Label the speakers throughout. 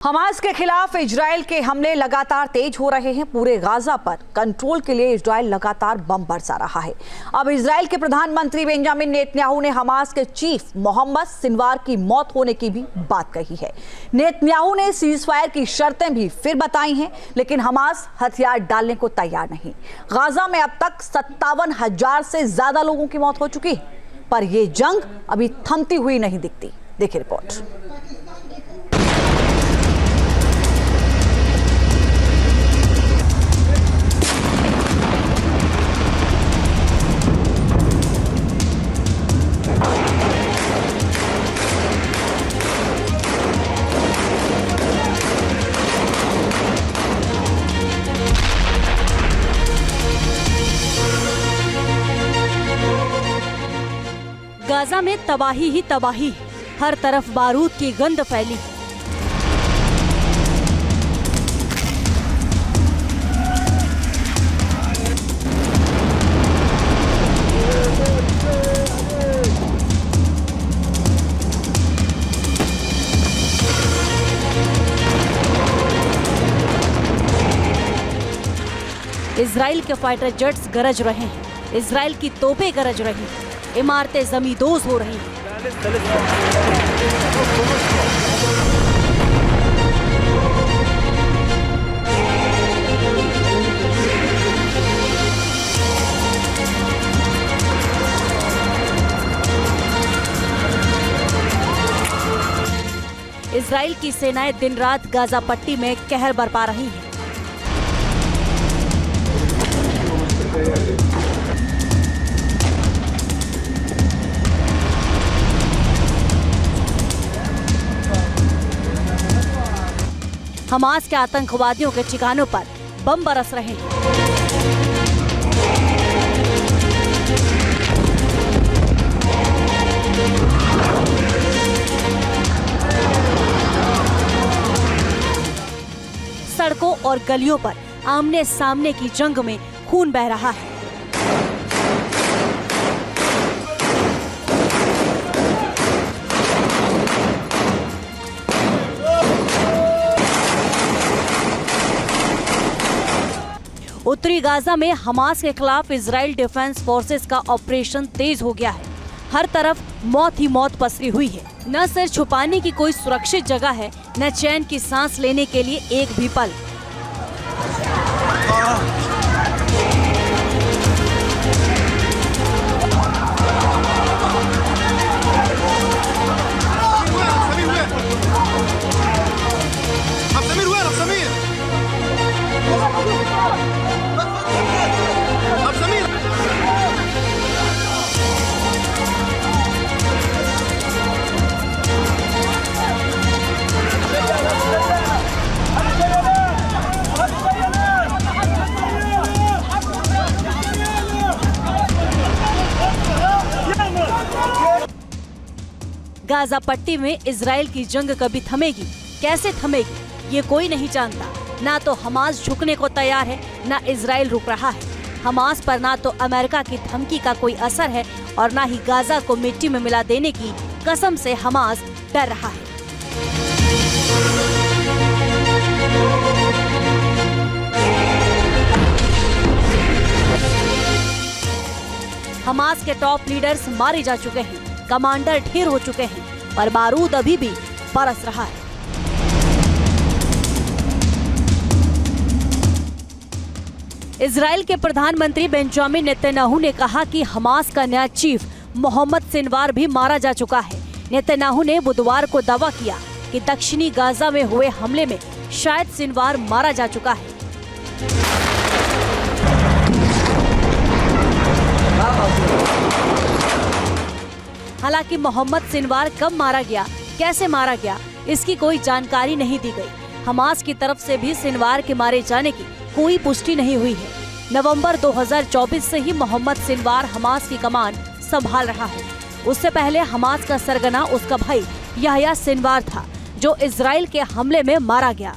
Speaker 1: Hamas के खिलाफ Israel के हमले लगातार तेज हो रहे हैं। पूरे गाजा पर कंट्रोल के लिए इजराइल लगातार बम बरसा रहा है। अब इजराइल के प्रधानमंत्री बेंजामिन नेतन्याहू ने हमास के चीफ मोहम्मद सिनवार की मौत होने की भी बात कही है। नेतन्याहू ने सीजफायर की शर्तें भी फिर बताई हैं, लेकिन हमास हथियार डालने को तैयार नहीं। गाजा में अब तक 57,000 से ज्यादा लोगों की मौत हो चुकी है, पर यह जंग अभी थमती हुई नहीं दिखती। देखिए रिपोर्ट।
Speaker 2: गाजा में तबाही ही तबाही, हर तरफ बारूद की गंध फैली। इजराइल के फाइटर जेट्स गरज रहे हैं, इजराइल की तोपें गरज रही हैं, इमारतें जमींदोज हो रही हैं। इजराइल की सेनाएं दिन रात गाजा पट्टी में कहर बरपा रही हैं। हमास के आतंकवादियों के ठिकानों पर बम बरस रहे हैं। सड़कों और गलियों पर आमने सामने की जंग में खून बह रहा है। उत्तरी गाजा में हमास के खिलाफ इजराइल डिफेंस फोर्सेस का ऑपरेशन तेज हो गया है। हर तरफ मौत ही मौत पसरी हुई है। न सिर छुपाने की कोई सुरक्षित जगह है, न चैन की सांस लेने के लिए एक भी पल। गाजा पट्टी में इजराइल की जंग कभी थमेगी, कैसे थमेगी, ये कोई नहीं जानता। ना तो हमास झुकने को तैयार है, ना इजराइल रुक रहा है। हमास पर ना तो अमेरिका की धमकी का कोई असर है और ना ही गाजा को मिट्टी में मिला देने की कसम से हमास डर रहा है। हमास के टॉप लीडर्स मारे जा चुके हैं, कमांडर ढेर हो चुके हैं, पर बारूद अभी भी बरस रहा है। इजराइल के प्रधानमंत्री बेंजामिन नेतन्याहू ने कहा कि हमास का नया चीफ मोहम्मद सिनवार भी मारा जा चुका है। नेतन्याहू ने बुधवार को दावा किया कि दक्षिणी गाजा में हुए हमले में शायद सिनवार मारा जा चुका है। हालांकि मोहम्मद सिनवार कब मारा गया, कैसे मारा गया, इसकी कोई जानकारी नहीं दी गई। हमास की तरफ से भी सिनवार के मारे जाने की कोई पुष्टि नहीं हुई है। नवंबर 2024 से ही मोहम्मद सिनवार हमास की कमान संभाल रहा है। उससे पहले हमास का सरगना उसका भाई याह्या सिनवार था, जो इजराइल के हमले में मारा गया।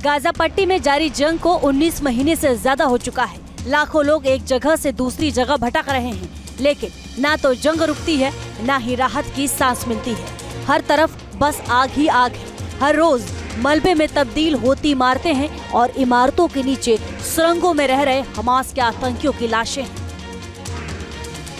Speaker 2: गाजा पट्टी में जारी जंग को 19 महीने से ज्यादा हो चुका है। लाखों लोग एक जगह से दूसरी जगह भटक रहे हैं, लेकिन ना तो जंग रुकती है, ना ही राहत की सांस मिलती है। हर तरफ बस आग ही आग है। हर रोज मलबे में तब्दील होती इमारतें हैं और इमारतों के नीचे सुरंगों में रह रहे हमास के आतंकियों की लाशें हैं।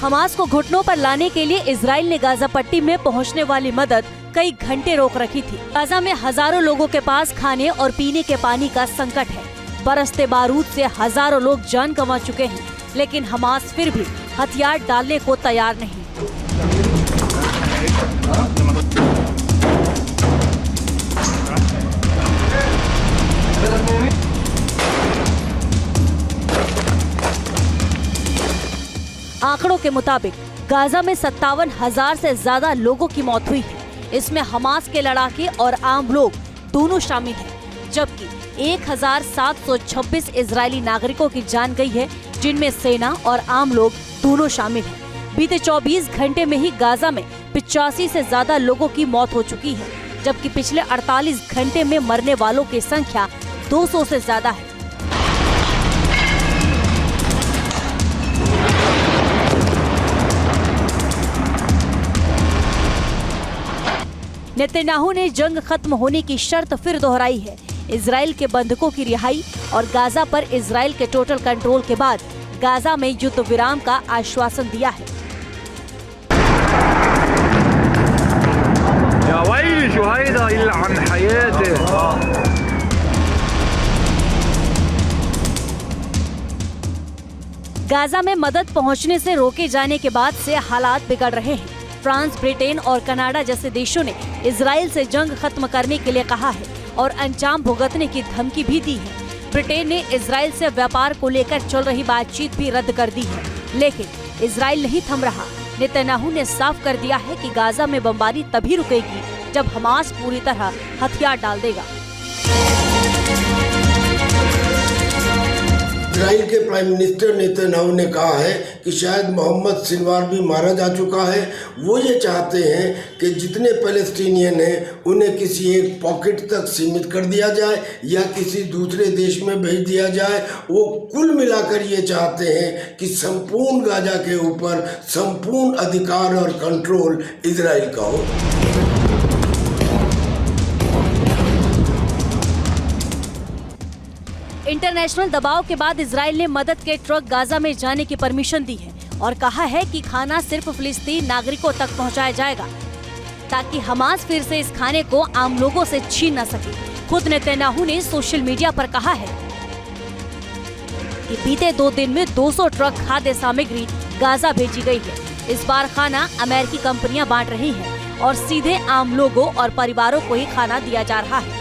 Speaker 2: हमास को घुटनों पर लाने के लिए इजराइल ने गाजा पट्टी में पहुंचने वाली मदद कई घंटे रोक रखी थी। गाजा में हजारों लोगों के पास खाने और पीने के पानी का संकट है। बरसते बारूद से हजारों लोग जान गंवा चुके हैं, लेकिन हमास फिर भी हथियार डालने को तैयार नहीं। आंकड़ों के मुताबिक गाजा में 57,000 से ज्यादा लोगों की मौत हुई है। इसमें हमास के लड़ाके और आम लोग दोनों शामिल हैं, जबकि 1,726 इजरायली नागरिकों की जान गई है, जिनमें सेना और आम लोग दोनों शामिल हैं। बीते 24 घंटे में ही गाजा में 85 से ज्यादा लोगों की मौत हो चुकी है, जबकि पिछले 48 घंटे में मरने वालों की संख्या 200 से ज्यादा है। नेतन्याहू ने जंग खत्म होने की शर्त फिर दोहराई है। इजराइल के बंधकों की रिहाई और गाजा पर इजराइल के टोटल कंट्रोल के बाद गाजा में युद्ध विराम का आश्वासन दिया है। गाजा में मदद पहुंचने से रोके जाने के बाद से हालात बिगड़ रहे हैं। फ्रांस, ब्रिटेन और कनाडा जैसे देशों ने इजराइल से जंग खत्म करने के लिए कहा है और अंजाम भुगतने की धमकी भी दी है। ब्रिटेन ने इजराइल से व्यापार को लेकर चल रही बातचीत भी रद्द कर दी है, लेकिन इजराइल नहीं थम रहा। नेतन्याहू ने साफ कर दिया है कि गाजा में बमबारी तभी रुकेगी जब हमास पूरी तरह हथियार डाल देगा।
Speaker 3: इजराइल के प्राइम मिनिस्टर नेतन्याहू ने कहा है कि शायद मोहम्मद सिनवार भी मारा जा चुका है। वो ये चाहते हैं कि जितने पैलेस्टीनियन हैं उन्हें किसी एक पॉकेट तक सीमित कर दिया जाए या किसी दूसरे देश में भेज दिया जाए। वो कुल मिलाकर ये चाहते हैं कि संपूर्ण गाजा के ऊपर संपूर्ण अधिकार और कंट्रोल इजराइल का हो।
Speaker 2: इंटरनेशनल दबाव के बाद इजराइल ने मदद के ट्रक गाजा में जाने की परमिशन दी है और कहा है कि खाना सिर्फ फिलिस्तीन नागरिकों तक पहुंचाया जाएगा, ताकि हमास फिर से इस खाने को आम लोगों से छीन न सके। खुद नेतन्याहू ने सोशल मीडिया पर कहा है कि बीते 2 दिन में 200 ट्रक खाद्य सामग्री गाजा भेजी गई है। इस बार खाना अमेरिकी कंपनियां बांट रही हैं और सीधे आम लोगों और परिवारों को ही खाना दिया जा रहा है।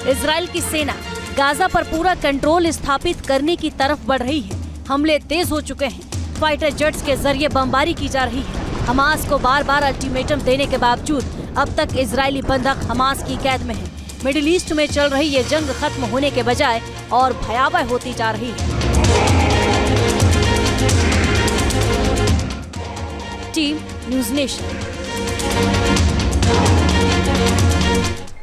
Speaker 2: इजराइल की सेना गाजा पर पूरा कंट्रोल स्थापित करने की तरफ बढ़ रही है। हमले तेज हो चुके हैं। फाइटर जेट्स के जरिए बमबारी की जा रही है। हमास को बार बार अल्टीमेटम देने के बावजूद अब तक इजरायली बंधक हमास की कैद में हैं। मिडिल ईस्ट में चल रही ये जंग खत्म होने के बजाय और भयावह होती जा रही है। Team news nation.